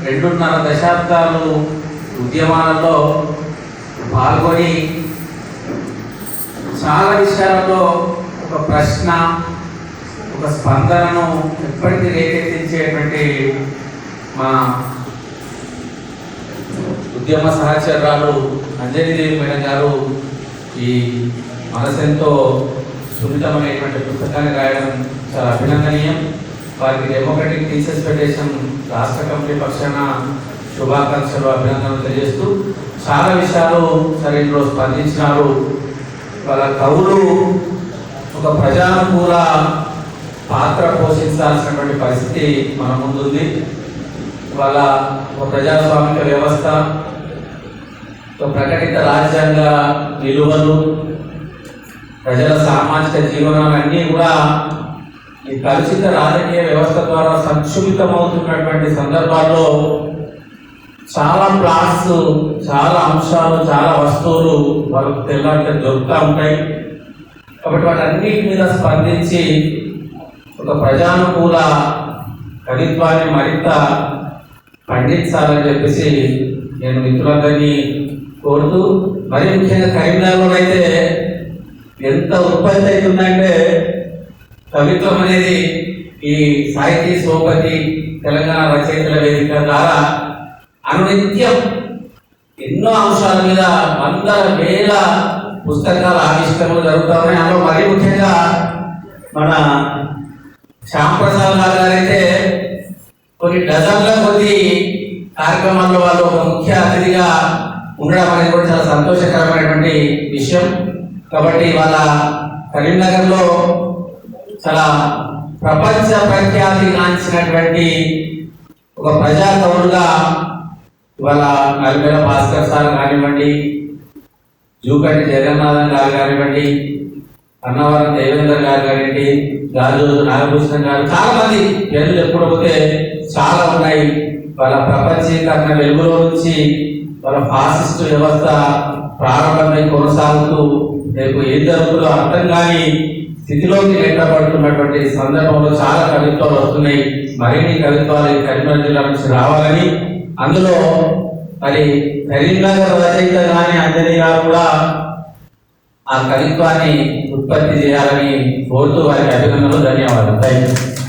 రెండున్నర దశాబ్దాలు ఉద్యమాలలో పాల్గొని చాలా విషయాలలో ఒక ప్రశ్న, ఒక స్పందనను ఎప్పటికీ రేకెత్తించేటువంటి మా ఉద్యమ సహచరురాలు అంజనీదేవి మేడం గారు ఈ మనసెంతో సున్నితమైనటువంటి పుస్తకాన్ని రాయడం చాలా అభినందనీయం. వారికి డెమోక్రటిక్ టీచర్స్ ఫెడరేషన్ రాష్ట్ర కమిటీ పక్షాన శుభాకాంక్షలు, అభినందనలు తెలియజేస్తూ చాలా విషయాలు సరైనలో స్పందించినారు. వాళ్ళ కవులు ఒక ప్రజానుకూల పాత్ర పోషించాల్సినటువంటి పరిస్థితి మన ముందుంది. వాళ్ళ ఒక ప్రజాస్వామిక వ్యవస్థ, ఒక ప్రకటిత రాజ్యాంగ విలువలు, ప్రజల సామాజిక జీవనాలన్నీ కూడా ఈ కలుషిత రాజకీయ వ్యవస్థ ద్వారా సంక్షుభితమవుతున్నటువంటి సందర్భాల్లో చాలా ప్లాట్స్, చాలా అంశాలు, చాలా వస్తువులు వాళ్ళకు తెల్లంటే దొరుకుతూ ఉంటాయి. కాబట్టి వాటన్నిటి మీద స్పందించి ఒక ప్రజానుకూల కవిత్వాన్ని మరింత పండించాలని చెప్పేసి నేను మిత్రులందరినీ కోరుతూ, మరీ ముఖ్యంగా కరీంనగర్లో అయితే ఎంత ఉత్పత్తి అవుతుందంటే కవిత్వం అనేది ఈ సాహితీ సోపతి తెలంగాణ రచయితల వేదిక ద్వారా అనునిత్యం ఎన్నో అంశాల మీద వందల వేల పుస్తకాల ఆవిష్కరణలు జరుగుతాయి. అందులో మరీ ముఖ్యంగా మన శ్యాంప్రసాద్ గారు అయితే కొన్ని డజన్ల కొద్ది కార్యక్రమాల్లో వాళ్ళు ఒక ముఖ్య అతిథిగా ఉండడం అనేది కూడా చాలా సంతోషకరమైనటువంటి విషయం. కాబట్టి వాళ్ళ కరీంనగర్లో చాలా ప్రపంచ ప్రఖ్యాతి గాంచినటువంటి ఒక ప్రజా కవులుగా ఇవాళ నల్మెల భాస్కర్ సార్ కానివ్వండి, జూకంటి జగన్నాథన్ గారు కానివ్వండి, అన్నవరం దేవేందర్ గారు కానివ్వండి, గాజు నాగభూషణం గారు, చాలా మంది పేర్లు చెప్పుకోకపోతే చాలా ఉన్నాయి. వాళ్ళ ప్రపంచీకరణ వెలుగులో నుంచి వాళ్ళ ఫాసిస్టు వ్యవస్థ ప్రారంభమై కొనసాగుతూ రేపు ఏం జరుగుతుందో అర్థం కాని స్థితిలోకి నెట్టబడుతున్నటువంటి సందర్భంలో చాలా కవిత్వాలు వస్తున్నాయి. మరిన్ని కవిత్వాలు కరీంనగర్ జిల్లా నుంచి రావాలని, అందులో మరి కరీంనగర్ రచయిత కానీ అంజనీ గారు కూడా ఆ కవిత్వాన్ని ఉత్పత్తి చేయాలని కోరుతూ వారికి అభినందనలు, ధన్యవాదాలు. Thank you.